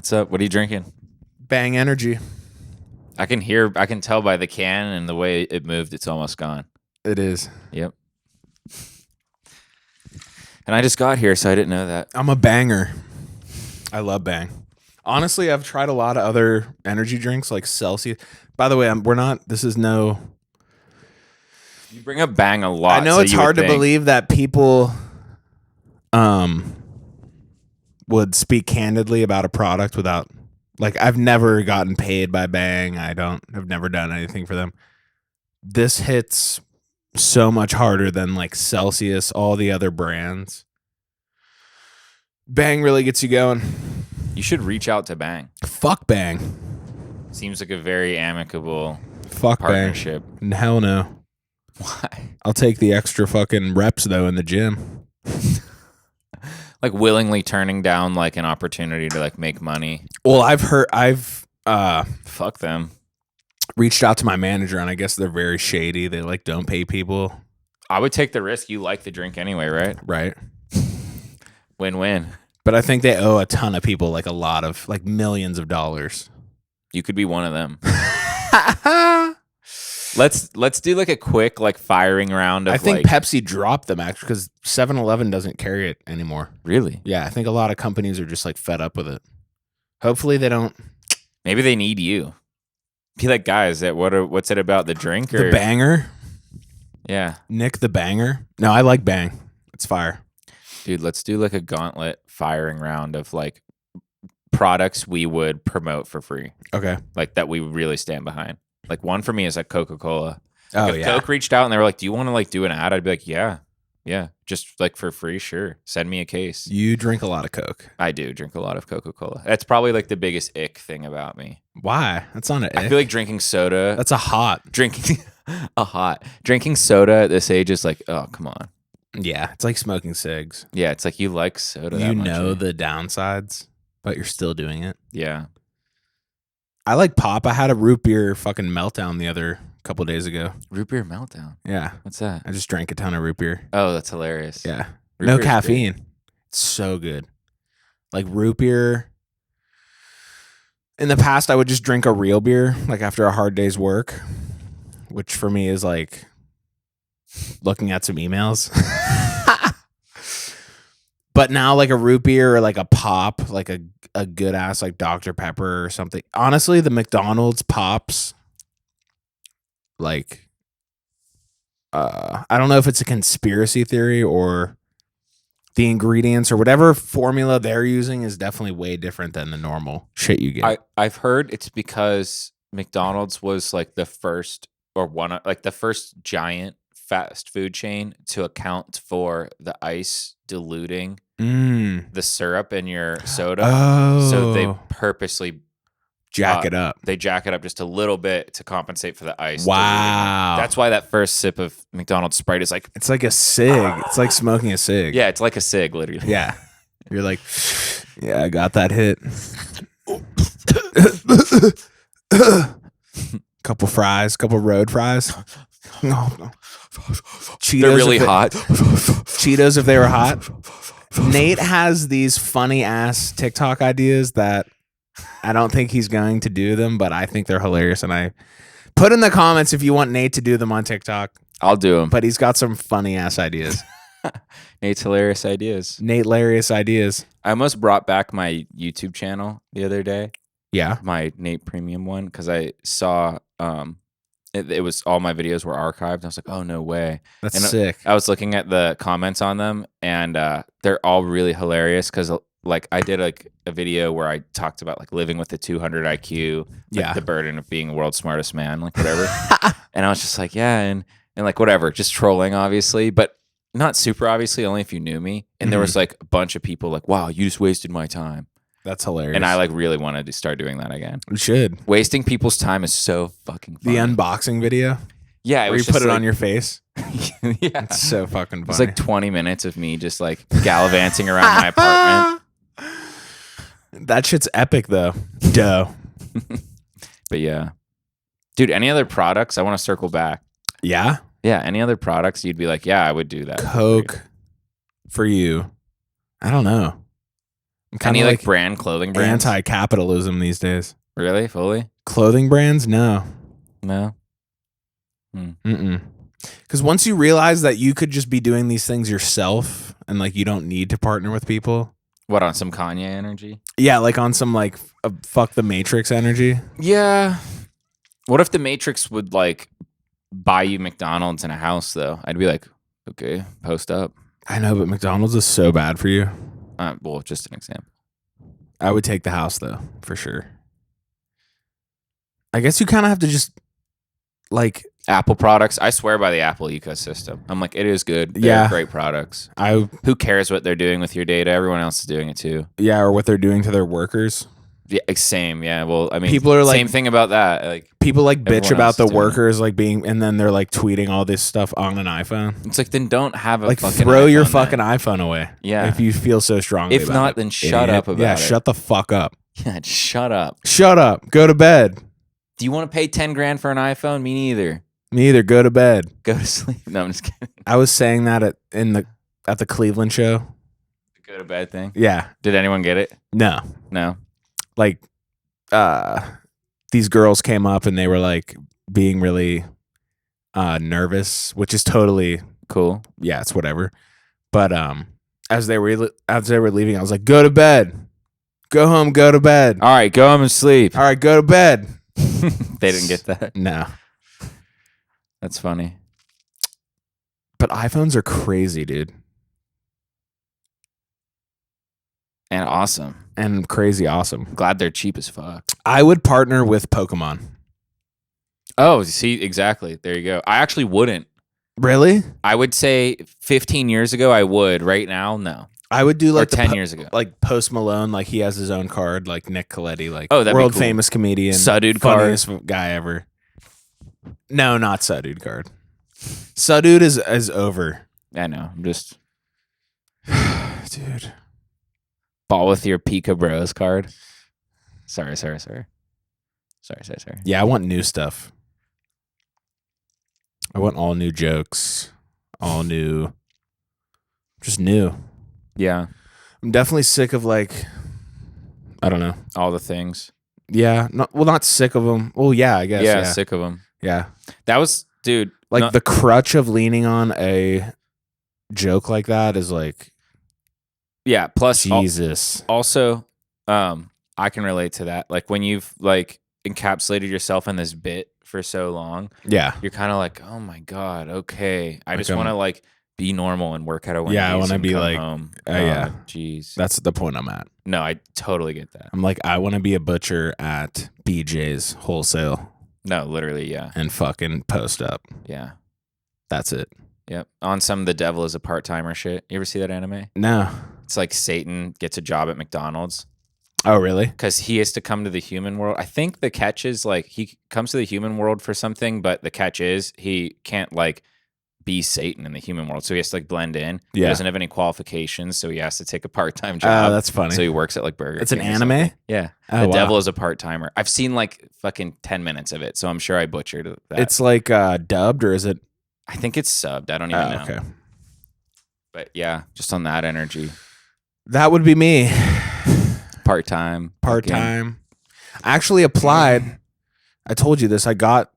What's up? What are you drinking? Bang Energy. I can tell by the can and the way it moved, it's almost gone. It is. Yep. And I just got here, so I didn't know that. I'm a banger. I love Bang. Honestly, I've tried a lot of other energy drinks like Celsius. By the way, You bring up Bang a lot. I know it's hard to believe that people would speak candidly about a product without, like, I've never gotten paid by Bang. I've never done anything for them. This hits so much harder than like Celsius, all the other brands. Bang really gets you going. You should reach out to Bang. Fuck Bang. Seems like a very amicable Fuck partnership. Bang. Hell no. Why? I'll take the extra fucking reps though in the gym. Like willingly turning down like an opportunity to like make money. Well, I've Fuck them. reached out to my manager and I guess they're very shady. They like don't pay people. I would take the risk. You like the drink anyway, right? Right. Win-win. But I think they owe a ton of people like a lot of like millions of dollars. You could be one of them. Let's do like a quick like firing round of I think like, Pepsi dropped them actually because 7-Eleven doesn't carry it anymore. Really? Yeah, I think a lot of companies are just like fed up with it. Hopefully they don't. Maybe they need you. Be like, guys, what's it about the drink or The Banger? Yeah. Nick the Banger? No, I like Bang. It's fire. Dude, let's do like a gauntlet firing round of like products we would promote for free. Okay. Like that we really stand behind. Like one for me is like Coca-Cola. Oh, Like if Coke reached out and they were like, do you want to like do an ad? I'd be like, yeah. Just like for free. Sure. Send me a case. You drink a lot of Coke. I do drink a lot of Coca-Cola. That's probably like the biggest ick thing about me. Why? That's not an ick. I feel like drinking soda. That's a hot. Drinking soda at this age is like, oh, come on. Yeah, it's like smoking cigs. Yeah, it's like you like soda. You that much, know eh? the downsides, but you're still doing it. Yeah. I like pop. I had a root beer fucking meltdown the other couple days ago. Root beer meltdown. Yeah. What's that? I just drank a ton of root beer. Oh, that's hilarious. Yeah. Root No beer's caffeine. great. It's so good. Like root beer. In the past, I would just drink a real beer, like after a hard day's work, which for me is like looking at some emails. But now like a root beer or like a pop, like a good ass like Dr. Pepper or something. Honestly, the McDonald's pops, like, I don't know if it's a conspiracy theory or the ingredients or whatever formula they're using is definitely way different than the normal shit you get. I've heard it's because McDonald's was like the first or one of like the first giant fast food chain to account for the ice diluting the syrup in your soda. Oh. So they purposely jack it up. They jack it up just a little bit to compensate for the ice. Wow. That's why that first sip of McDonald's Sprite is like, It's like a cig. It's like smoking a cig. yeah, it's like a cig, literally. Yeah. You're like, yeah, I got that hit. Couple fries, couple road fries. Cheetos. They're really hot. Cheetos if they were hot. Nate has these funny ass TikTok ideas that I don't think he's going to do them, but I think they're hilarious. And I put in the comments if you want Nate to do them on TikTok. I'll do them. But he's got some funny ass ideas. Nate's hilarious ideas. Nate hilarious ideas. I almost brought back my YouTube channel the other day. Yeah. My Nate Premium one, because I saw it was all my videos were archived. I was like, oh, no way. That's and sick. I was looking at the comments on them, and they're all really hilarious because like I did like a video where I talked about like living with a 200 IQ, like the burden of being the world's smartest man, like whatever. And I was just like, yeah, and like whatever, just trolling, obviously, but not super obviously, only if you knew me. And there was like a bunch of people like, wow, you just wasted my time. That's hilarious. And I like really wanted to start doing that again. You should. Wasting people's time is so fucking funny. The unboxing video? Yeah. Where you put it on your face? Yeah. It's so fucking funny. It's like 20 minutes of me just like gallivanting around my apartment. That shit's epic though. Duh. But yeah. Dude, any other products? I want to circle back. Yeah? Yeah. Any other products you'd be like, yeah, I would do that. Coke for you. I don't know. kind Any of like brand clothing brands? Anti-capitalism these days. Really? Fully? Clothing brands? No. No. Because once you realize that you could just be doing these things yourself and like you don't need to partner with people. What, on some Kanye energy? Yeah, like on some like fuck the Matrix energy. Yeah. What if the Matrix would like buy you McDonald's and a house though? I'd be like, okay, post up. I know, but McDonald's is so bad for you. Well, just an example. I would take the house though, for sure. I guess you kind of have to just like Apple products. I swear by the Apple ecosystem. I'm like, it is good. They're great products. Who cares what they're doing with your data? Everyone else is doing it too. Yeah, or what they're doing to their workers. Yeah, same. Yeah. Well, I mean, people are like, same thing about that. Like people like bitch about the workers like being, and then they're like tweeting all this stuff on an iPhone. It's like, then don't have a like fucking throw iPhone your then. fucking iPhone away. Yeah. If you feel so strongly. If about not, it, then shut up about it. Yeah, shut the fuck up. Yeah, shut up. Shut up. Go to bed. Do you want to pay 10 grand for an iPhone? Me neither. Me either. Go to bed. Go to sleep. No, I'm just kidding. I was saying that at the Cleveland show. The go to bed thing. Yeah. Did anyone get it? No. Like, these girls came up and they were like being really nervous, which is totally cool. Yeah, it's whatever. But as they were leaving, I was like, go to bed. Go home. Go to bed. All right, go home and sleep. All right, go to bed. They didn't get that. No. That's funny. But iPhones are crazy, dude. And awesome. And crazy awesome. Glad they're cheap as fuck. I would partner with Pokemon. Oh, see, exactly. There you go. I actually wouldn't. Really? I would say 15 years ago I would. Right now, no. I would do like 10 years ago. Like Post Malone, like he has his own card, like Nick Colletti, like that'd world be cool. famous comedian. Sudude funniest card. Guy ever. No, not Sudude card. Sudude is over. I know. I'm just dude. Ball with your Pika Bros card. Sorry. Yeah, I want new stuff. I want all new jokes. All new. Just new. Yeah. I'm definitely sick of like, I don't know. All the things. Yeah. Not sick of them. Well, yeah, I guess. Yeah, sick of them. Yeah. That was, dude. Like the crutch of leaning on a joke like that is like. Yeah. Plus, Jesus. Also, I can relate to that. Like when you've like encapsulated yourself in this bit for so long. Yeah. You're kind of like, oh my God. Okay. I just want to like be normal and work at a Wendy's. Yeah. I want to be like, home. Yeah. Jeez. That's the point I'm at. No, I totally get that. I'm like, I want to be a butcher at BJ's wholesale. No, literally. Yeah. And fucking post up. Yeah. That's it. Yep. On some The Devil is a Part-Timer shit. You ever see that anime? No. It's like Satan gets a job at McDonald's. Oh, really? Because he has to come to the human world. I think the catch is like he comes to the human world for something, but the catch is he can't like be Satan in the human world. So he has to like blend in. Yeah. He doesn't have any qualifications, so he has to take a part-time job. Oh, that's funny. So he works at like Burger King. It's an anime? Yeah. Oh, The wow. Devil is a Part-Timer. I've seen like fucking 10 minutes of it, so I'm sure I butchered that. It's like dubbed, or is it? I think it's subbed. I don't even know. Okay. But yeah, just on that energy. That would be me. Part-time. Part-time. I actually applied. I told you this. I got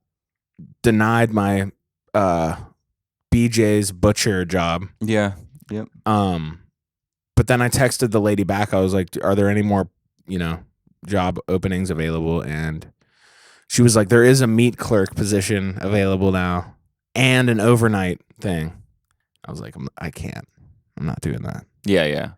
denied my BJ's butcher job. Yeah. Yep. But then I texted the lady back. I was like, are there any more, job openings available? And she was like, there is a meat clerk position available now and an overnight thing. I was like, I can't. I'm not doing that. Yeah.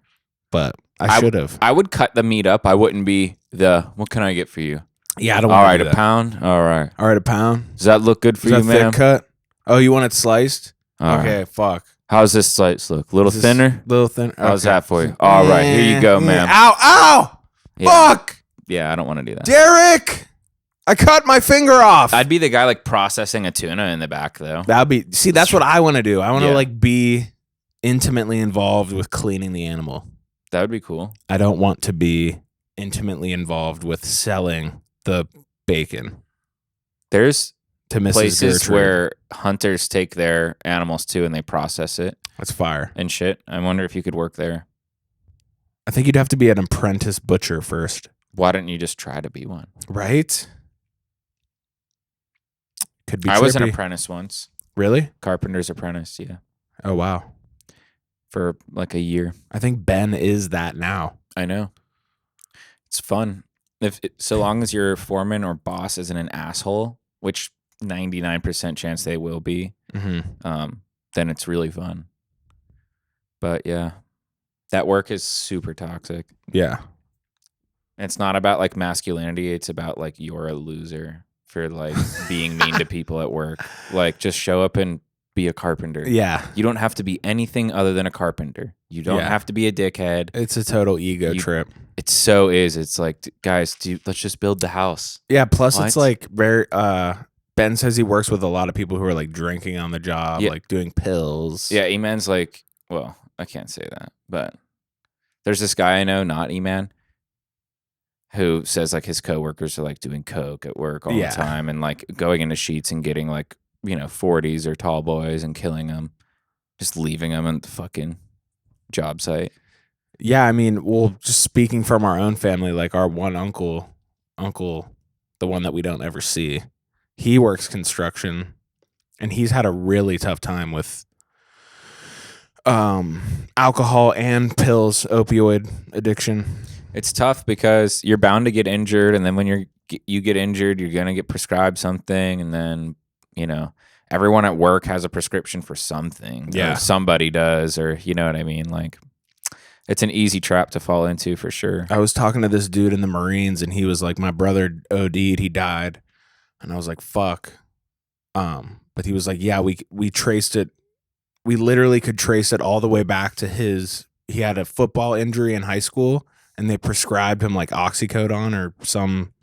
But I should have. I would cut the meat up. I wouldn't be what can I get for you? Yeah, I don't want to do a that. pound? All right, a pound. Does that look good for Is you, that ma'am? thick cut? Oh, you want it sliced? All okay, right. fuck. How's this slice look? A little thinner? Little thin. Okay. How's that for you? All right, here you go, ma'am. Ow! Yeah. Fuck! Yeah, I don't want to do that. Derek! I cut my finger off. I'd be the guy like processing a tuna in the back, though. That's what I want to do. I want to Yeah. like be intimately involved with cleaning the animal. That would be cool. I don't want to be intimately involved with selling the bacon There's to Mrs. places Gertrude. where hunters take their animals too and they process it That's fire. and shit. I wonder if you could work there. I think you'd have to be an apprentice butcher first. Why don't you just try to be one? Right? Could be trippy. I was an apprentice once. Really? Carpenter's apprentice, yeah. Oh, wow. For like a year. I think Ben is that now. I know. It's fun. So long as your foreman or boss isn't an asshole, which 99% chance they will be, then it's really fun. But yeah, that work is super toxic. Yeah. It's not about like masculinity. It's about like you're a loser for like being mean to people at work. Like just show up and be a carpenter. Yeah. You don't have to be anything other than a carpenter. You don't have to be a dickhead. It's a total ego trip. It so is. It's like, guys, let's just build the house. Yeah. Plus, it's like very. Ben says he works with a lot of people who are like drinking on the job, like doing pills. Yeah, E-Man's like, well, I can't say that, but there's this guy I know, not E-Man, who says like his coworkers are like doing coke at work all the time and like going into sheets and getting like, 40s or tall boys and killing them, just leaving them at the fucking job site. Yeah, I mean, well, just speaking from our own family, like our one uncle, the one that we don't ever see, he works construction, and he's had a really tough time with alcohol and pills, opioid addiction. It's tough because you're bound to get injured, and then when you get injured, you're gonna get prescribed something, and then everyone at work has a prescription for something. Yeah, somebody does, or you know what I mean, like. It's an easy trap to fall into for sure. I was talking to this dude in the Marines, and he was like, my brother OD'd, he died. And I was like, fuck. But he was like, yeah, we traced it. We literally could trace it all the way back to he had a football injury in high school, and they prescribed him like oxycodone or some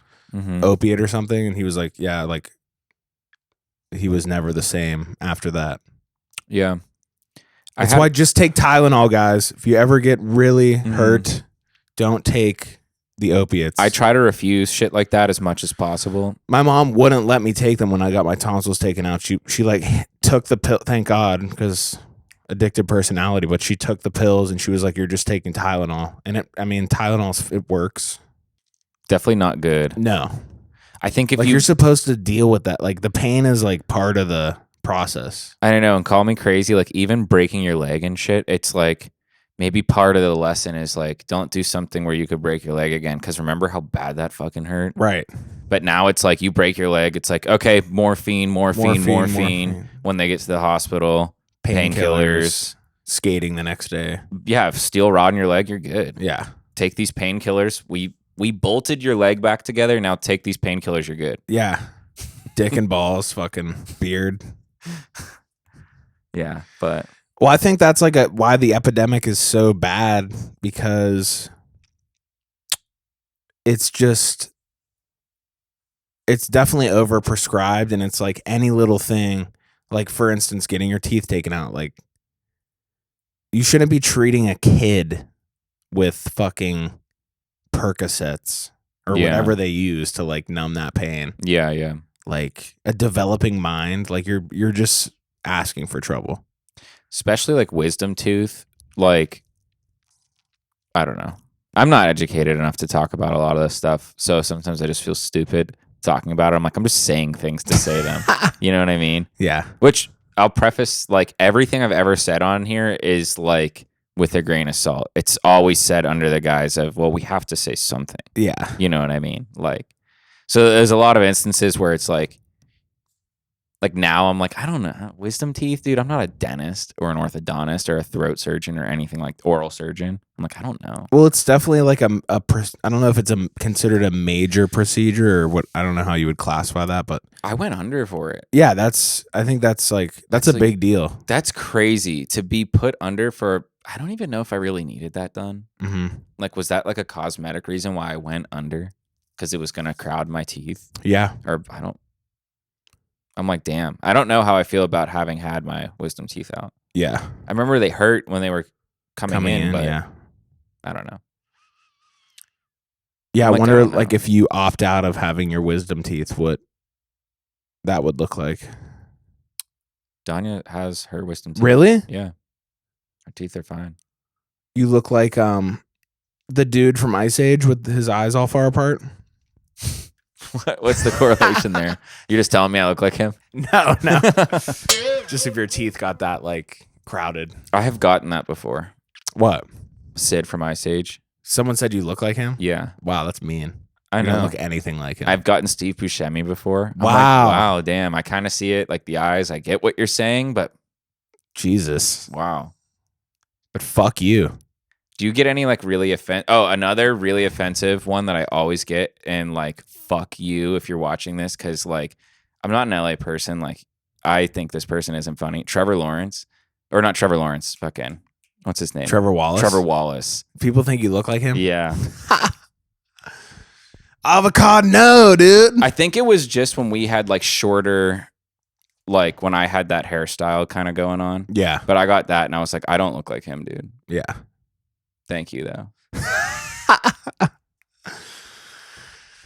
opiate or something. And he was like, yeah, like he was never the same after that. Yeah. That's why just take Tylenol, guys. If you ever get really hurt, don't take the opiates. I try to refuse shit like that as much as possible. My mom wouldn't let me take them when I got my tonsils taken out. She like took the pill. Thank God, because addicted personality. But she took the pills and she was like, "You're just taking Tylenol." And Tylenol, it works. Definitely not good. No, I think if you're supposed to deal with that, like the pain is like part of the process. I don't know, and call me crazy, like even breaking your leg and shit, it's like maybe part of the lesson is like don't do something where you could break your leg again, because remember how bad that fucking hurt, right? But now it's like you break your leg, it's like okay, morphine when they get to the hospital, painkillers, skating the next day. Yeah, if steel rod in your leg, you're good. Yeah, take these painkillers. We bolted your leg back together, now take these painkillers, you're good. Yeah, dick and balls, fucking beard. Yeah, but I think that's like why the epidemic is so bad, because it's definitely overprescribed, and it's like any little thing, like for instance, getting your teeth taken out. Like you shouldn't be treating a kid with fucking Percocets or whatever they use to like numb that pain. Yeah. Like a developing mind, like you're just asking for trouble. Especially like wisdom tooth. Like, I don't know. I'm not educated enough to talk about a lot of this stuff. So sometimes I just feel stupid talking about it. I'm like, I'm just saying things to say them. You know what I mean? Yeah. Which I'll preface, like everything I've ever said on here is like with a grain of salt. It's always said under the guise of, well, we have to say something. Yeah. You know what I mean? Like, so there's a lot of instances where it's like now I'm like, I don't know, wisdom teeth, dude. I'm not a dentist or an orthodontist or a throat surgeon or anything like oral surgeon. I'm like, I don't know. Well, it's definitely like I don't know if it's considered a major procedure or what. I don't know how you would classify that, but I went under for it. Yeah, I think that's a like, big deal. That's crazy to be put under for. I don't even know if I really needed that done. Like, was that like a cosmetic reason why I went under? Because it was going to crowd my teeth? Yeah. Or I'm like, damn. I don't know how I feel about having had my wisdom teeth out. Yeah. I remember they hurt when they were coming in, but yeah. I don't know. Yeah, I wonder like if you opt out of having your wisdom teeth, what that would look like. Danya has her wisdom teeth. Really? Yeah. Her teeth are fine. You look like The dude from Ice Age with his eyes all far apart. What's the correlation there? You're just telling me I look like him? No. Just if your teeth got that like crowded. I have gotten that before. What? Sid from Ice Age. Someone said you look like him? Yeah. Wow, that's mean. I know. You don't look anything like him. I've gotten Steve Buscemi before. I'm wow. Like, wow, damn. I kind of see it, like the eyes. I get what you're saying, but Jesus. Wow. But fuck you. Do you get any like really another really offensive one that I always get, and like fuck you if you're watching this, because like I'm not an LA person. Like I think this person isn't funny. Trevor Lawrence, or not Trevor Lawrence. Fucking what's his name? Trevor Wallace. Trevor Wallace. People think you look like him. Yeah. Avocado, no, dude. I think it was just when we had like shorter, like when I had that hairstyle kind of going on. Yeah. But I got that, and I was like, I don't look like him, dude. Yeah. Thank you, though.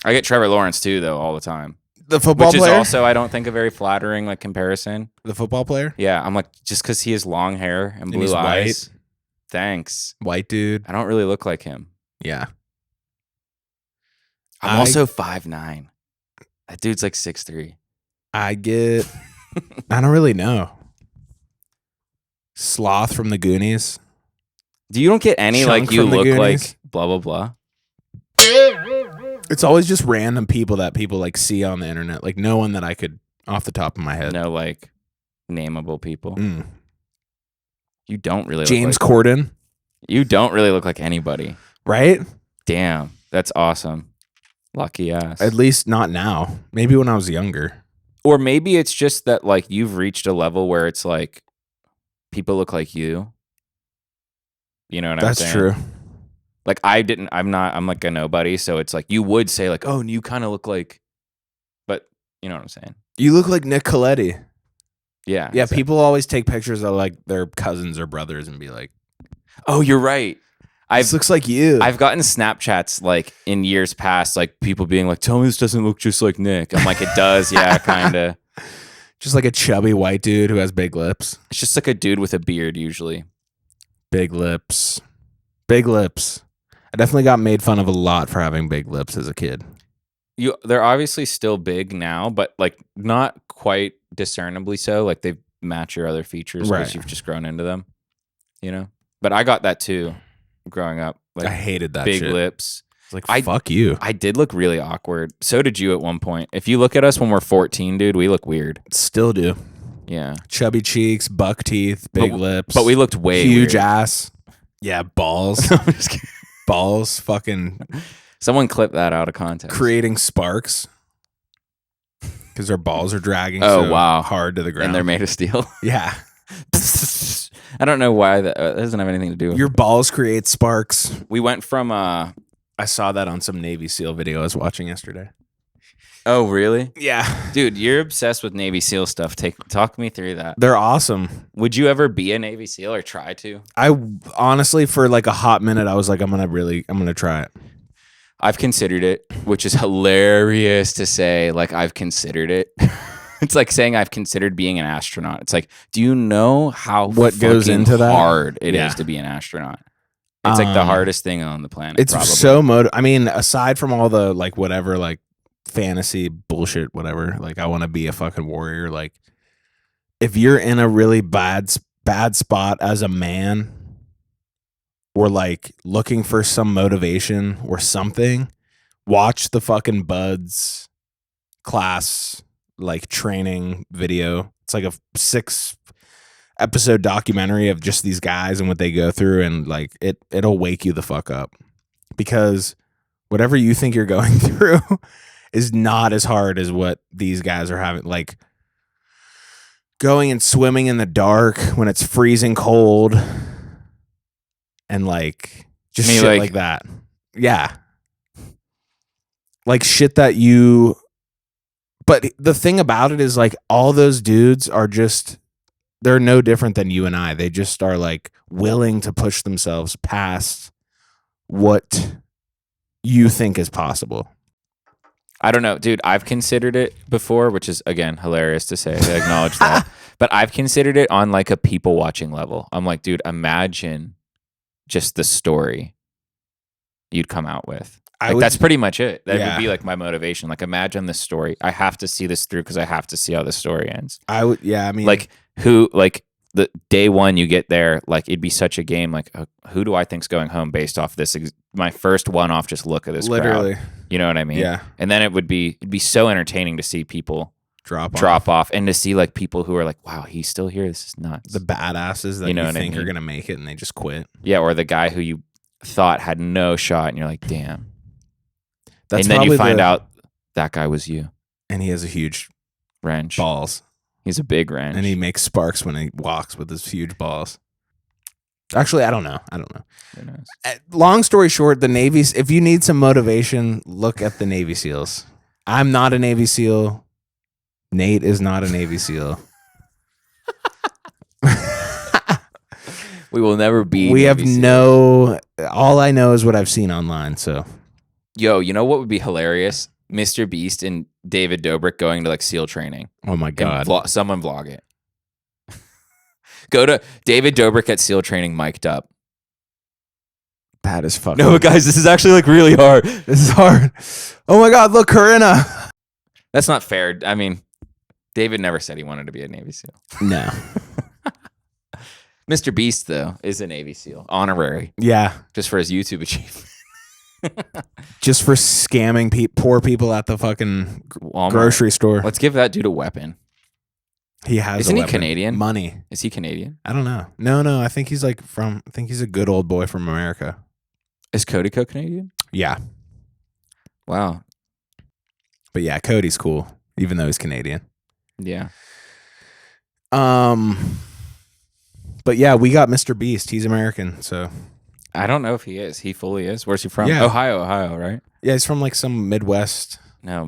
I get Trevor Lawrence too, though, all the time. The football player? Which is also, I don't think, a very flattering like comparison. The football player? Yeah, I'm like, just because he has long hair and blue eyes. White. Thanks. White dude. I don't really look like him. Yeah. I'm also 5'9". That dude's like 6'3". I don't really know. Sloth from the Goonies. You don't get any Chunk like you look Goonies. like blah blah blah. It's always just random people that people like see on the internet. Like no one that I could off the top of my head. No like nameable people. Mm. You don't really James look like Corden. You don't really look like anybody. Right? Damn. That's awesome. Lucky ass. At least not now. Maybe when I was younger. Or maybe it's just that like you've reached a level where it's like people look like you. You know what I'm saying? That's true. Like I'm like a nobody, so it's like you would say like, oh, and you kind of look like, but you know what I'm saying? You look like Nick Colletti. Yeah. Yeah, exactly. People always take pictures of like their cousins or brothers and be like, oh, you're right. This looks like you. I've gotten Snapchats like in years past, like people being like, tell me this doesn't look just like Nick. I'm like, it does. Yeah, kind of. Just like a chubby white dude who has big lips. It's just like a dude with a beard usually. Big lips. Big lips. I definitely got made fun of a lot for having big lips as a kid. They're obviously still big now, but like not quite discernibly so. Like they match your other features because you've just grown into them, you know? But I got that too growing up. Like I hated that big shit. lips. It's like, fuck you. I did look really awkward. So did you at one point. If you look at us when we're 14, dude, we look weird. Still do. Yeah. Chubby cheeks, buck teeth, big lips. But we looked way huge weird. ass. Yeah, balls. I'm just kidding. Balls, fucking. Someone clip that out of context. Creating sparks. Because their balls are dragging hard to the ground. And they're made of steel. Yeah. I don't know why that doesn't have anything to do with your balls create sparks. We went from I saw that on some Navy SEAL video I was watching yesterday. Oh, really? Yeah. Dude, you're obsessed with Navy SEAL stuff. Talk me through that. They're awesome. Would you ever be a Navy SEAL or try to? I honestly, for like a hot minute, I was like, I'm gonna try it. I've considered it, which is hilarious to say. Like, I've considered it. It's like saying I've considered being an astronaut. It's like, do you know how what goes into that hard it is to be an astronaut? It's like the hardest thing on the planet. It's probably. So I mean, aside from all the like whatever like fantasy bullshit, whatever. Like I want to be a fucking warrior. Like if you're in a really bad spot as a man, or like looking for some motivation or something, watch the fucking Buds class like training video. It's like a 6-episode documentary of just these guys and what they go through, and like it'll wake you the fuck up, because whatever you think you're going through is not as hard as what these guys are having. Like going and swimming in the dark when it's freezing cold and like just shit like that. Yeah. Like shit that you... But the thing about it is like all those dudes are just... They're no different than you and I. They just are like willing to push themselves past what you think is possible. I don't know, dude. I've considered it before, which is, again, hilarious to say. I acknowledge that. But I've considered it on like a people watching level. I'm like, dude, imagine just the story you'd come out with. That's pretty much it. That would be like my motivation. Like, imagine this story. I have to see this through because I have to see how this story ends. I mean, like the day one you get there, like it'd be such a game. Like, who do I think's going home based off this? My first one-off, just look at this literally crowd. You know what I mean? Yeah. And then it'd be so entertaining to see people drop off and to see like people who are like, wow, he's still here. This is nuts. The badasses that you think are gonna make it and they just quit. Yeah, or the guy who you thought had no shot and you're like, damn. And then you find out that guy was you. And he has a huge wrench. Balls. He's a big wrench. And he makes sparks when he walks with his huge balls. Actually, I don't know. Who knows? Long story short, the Navy, if you need some motivation, look at the Navy SEALs. I'm not a Navy SEAL. Nate is not a Navy SEAL. We will never be. We have all I know is what I've seen online. So, yo, you know what would be hilarious? Mr. Beast and David Dobrik going to like SEAL training. Oh my God. Someone vlog it. Go to David Dobrik at SEAL training mic'd up. That is fucking. No, guys, this is actually like really hard. This is hard. Oh my God, look, Corinna. That's not fair. I mean, David never said he wanted to be a Navy SEAL. No. Mr. Beast, though, is a Navy SEAL. Honorary. Yeah. Just for his YouTube achievement. Just for scamming poor people at the fucking Walmart. Grocery store. Let's give that dude a weapon. He has Isn't he Canadian? Money. Is he Canadian? I don't know. No. I think he's I think he's a good old boy from America. Is Cody Canadian? Yeah. Wow. But yeah, Cody's cool, even though he's Canadian. Yeah. But yeah, we got Mr. Beast. He's American, so. I don't know if he is. He fully is. Where's he from? Yeah. Ohio, right? Yeah, he's from like some Midwest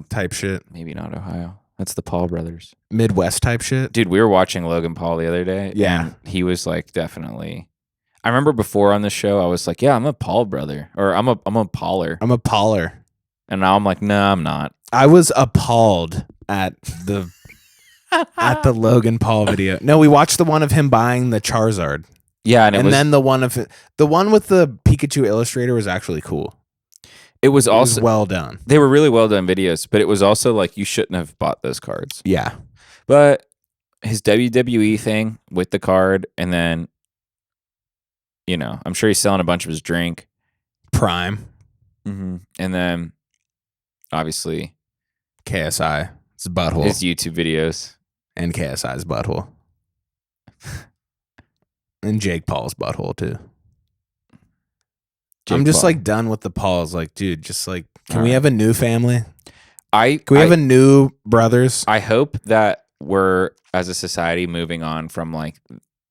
type shit. Maybe not Ohio. That's the Paul brothers. Midwest type shit. Dude, we were watching Logan Paul the other day. Yeah. And he was like definitely. I remember before on the show, I was like, yeah, I'm a Paul brother. Or I'm a Pauler. I'm a Pauler. And now I'm like, no, I'm not. I was appalled at the Logan Paul video. No, we watched the one of him buying the Charizard. Yeah, and then the one with the Pikachu illustrator was actually cool. It was also well done. They were really well done videos, but it was also like you shouldn't have bought those cards. Yeah. But his WWE thing with the card, and then I'm sure he's selling a bunch of his drink. Prime. Mm-hmm. And then obviously KSI. It's butthole. His YouTube videos. And KSI's butthole. And Jake Paul's butthole too. I'm just like done with the Pauls. Like, dude, just like, can we have a new family? Can we have a new brothers? I hope that we're as a society moving on from like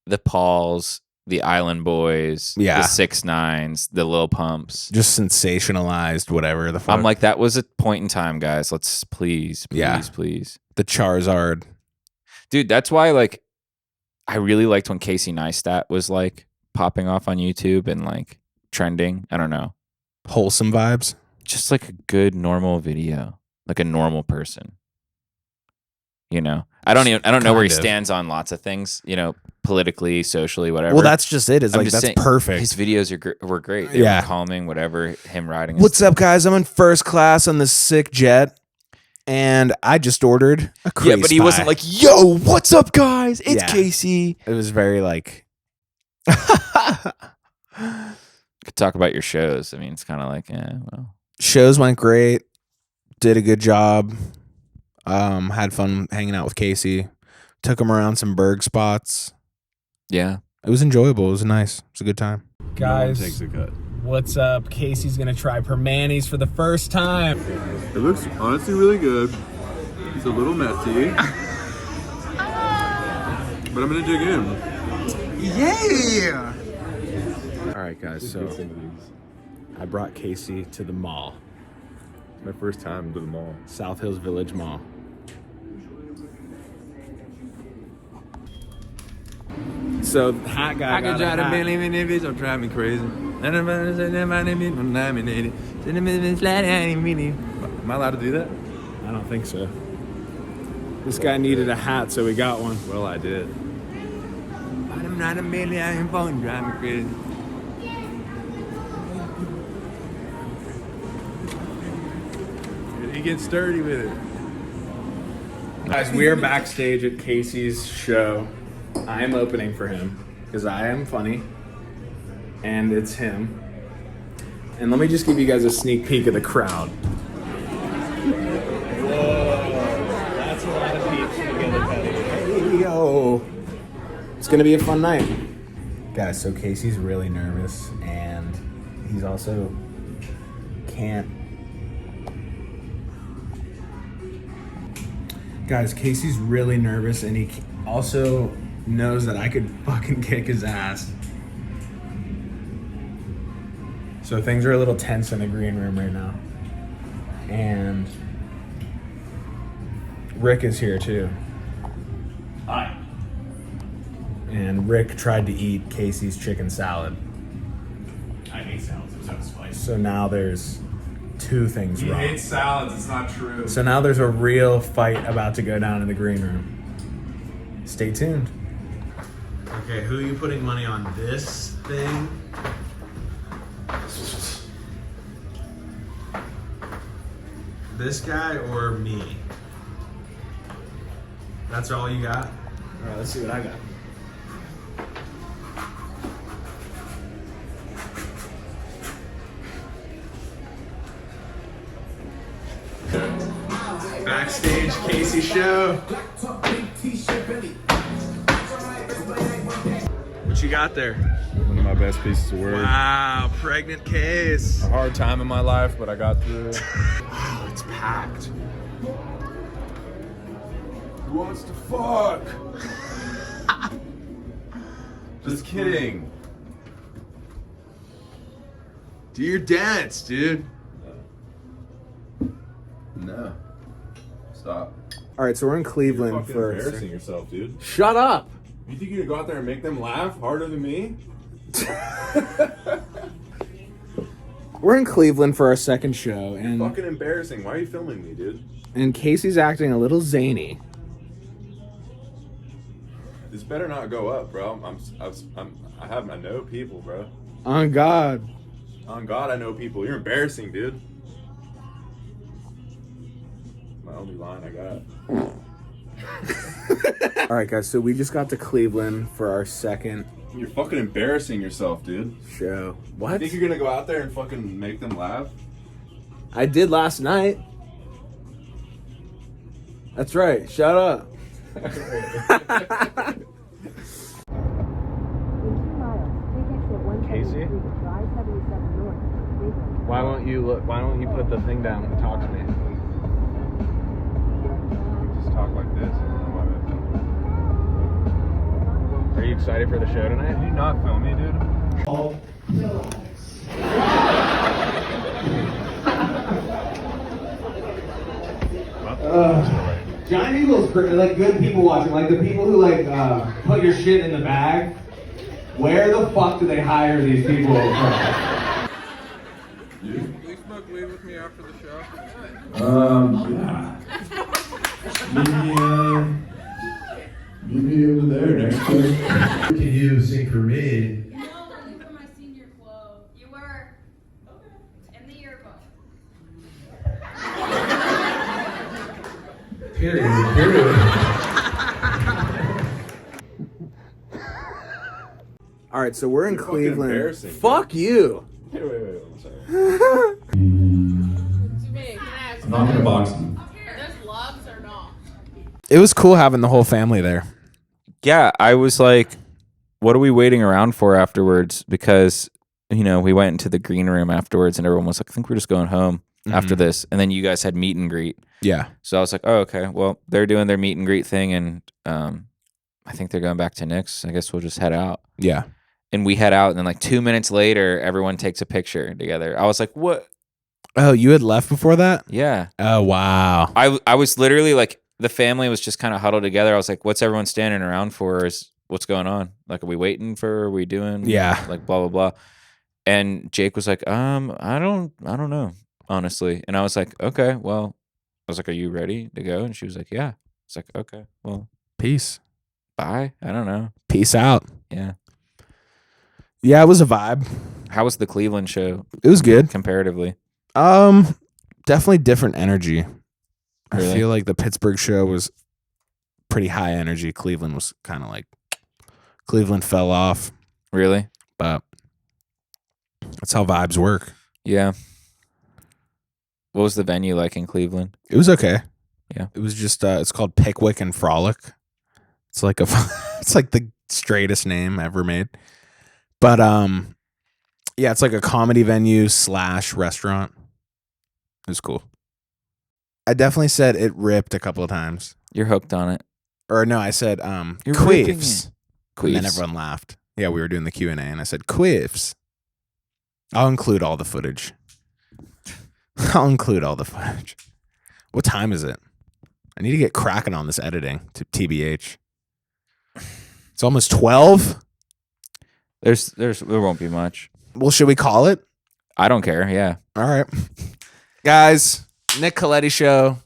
the Pauls, the Island Boys, the 6ix9ines, the Lil Pumps, just sensationalized whatever the fuck. I'm like, that was a point in time, guys. Let's please. The Charizard, dude. That's why like I really liked when Casey Neistat was like popping off on YouTube and like trending. I don't know, wholesome vibes, just like a good normal video, like a normal person. I don't know where he stands on lots of things, politically, socially, whatever. Well, that's just it. It's like, that's perfect. His videos were great. They were calming, whatever, him riding. What's up, guys? I'm in first class on this sick jet, and I just ordered a crease but he wasn't like, yo, what's up, guys? It's Casey. It was very like... Could talk about your shows. I mean, it's kind of like, well. Shows went great. Did a good job. Had fun hanging out with Casey. Took him around some Berg spots. Yeah. It was enjoyable. It was nice. It was a good time. Guys, what's up? Casey's going to try Permanis for the first time. It looks honestly really good. It's a little messy. But I'm going to dig in. Yeah! All right, guys. So I brought Casey to the mall. My first time to the mall. South Hills Village Mall. So hat guy. I can try to believe in it, bitch. Don't drive me crazy. Am I allowed to do that? I don't think so. This guy needed a hat, so we got one. Well, I did. I'm not a million phone drive me crazy. You get sturdy with it. Guys, we are backstage at Casey's show. I am opening for him because I am funny, and it's him. And let me just give you guys a sneak peek of the crowd. Whoa, that's a lot of peeps together. Hey, yo. It's going to be a fun night. Guys, so Casey's really nervous, and he's also can't. Guys, Casey's really nervous, and he also knows that I could fucking kick his ass. So things are a little tense in the green room right now. And Rick is here too. Hi. And Rick tried to eat Casey's chicken salad. I hate salads. It's out spice. So now there's two things wrong. He hates salads. It's not true. So now there's a real fight about to go down in the green room. Stay tuned. Okay, who are you putting money on? This thing? This guy or me? That's all you got? All right, let's see what I got. Backstage Casey show. What you got there? One of my best pieces of work. Wow, pregnant case. A hard time in my life, but I got through it. Wow, it's packed. Who wants to fuck? Just kidding. Do your dance, dude. No. Stop. All right, so we're in Cleveland Fucking for. embarrassing yourself, dude. Shut up. You think you're gonna go out there and make them laugh harder than me? We're in Cleveland for our second show, and Fucking embarrassing. Why are you filming me, dude? Casey's acting a little zany. This better not go up, bro. I know people, bro. On God. On God, I know people. You're embarrassing, dude. My only line I got. All right, guys, so we just got to Cleveland for our second You're fucking embarrassing yourself, dude. show. You What? think you're gonna go out there and fucking make them laugh? I did last night. That's right. Shut up. Casey? Why won't you put the thing down and talk to me? Just talk like this. I don't know why that. Are you excited for the show tonight? Can you not film me, dude? Giant Eagle's like good people watching, like the people who like put your shit in the bag. Where the fuck do they hire these people from? Can you smoke weed with me after the show? Yeah. Maybe over there next time. Can you sing for me? No, only for my senior quote. You were in the yearbook. Period. All right, so we're in You're fucking Cleveland. embarrassing, Fuck you. Wait. I'm sorry. I'm not gonna box you. There's loves or not? It was cool having the whole family there. Yeah, I was like, what are we waiting around for afterwards? Because, you know, we went into the green room afterwards and everyone was like, I think we're just going home after this. And then you guys had meet and greet. Yeah. So I was like, oh, okay. Well, they're doing their meet and greet thing. And I think they're going back to Nick's. I guess we'll just head out. Yeah. And we head out. And then like 2 minutes later, everyone takes a picture together. I was like, what? Oh, you had left before that? Yeah. Oh, wow. I was literally like, the family was just kind of huddled together. I was like, what's everyone standing around for? What's going on? Like, are we waiting for, are we doing? Yeah. Like, blah, blah, blah. And Jake was like, I don't know, honestly. And I was like, okay, well, I was like, are you ready to go? And she was like, yeah. It's like, okay, well, Peace. bye. I don't know. Peace out. Yeah. Yeah, it was a vibe. How was the Cleveland show It was good. comparatively? definitely different energy. Really? I feel like the Pittsburgh show was pretty high energy. Cleveland was kind of like Cleveland fell off, Really? but that's how vibes work. Yeah. What was the venue like in Cleveland? It was okay. Yeah. It was just it's called Pickwick and Frolic. It's like it's like the straightest name ever made. But yeah, it's like a comedy venue / restaurant. It was cool. I definitely said it ripped a couple of times. You're hooked on it. Or no, I said You're ripping queefs. it. And then Queefs. everyone laughed. Yeah, we were doing the Q&A and I said queefs. I'll include all the footage. I'll include all the footage. What time is it? I need to get cracking on this editing to TBH. It's almost 12. There won't be much. Well, should we call it? I don't care. Yeah. All right. Guys, Nick Colletti show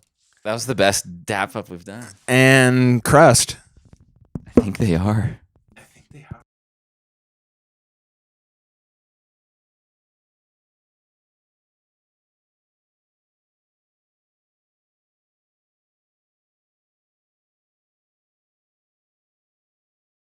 That was the best dap up we've done. and Crust. I think they are.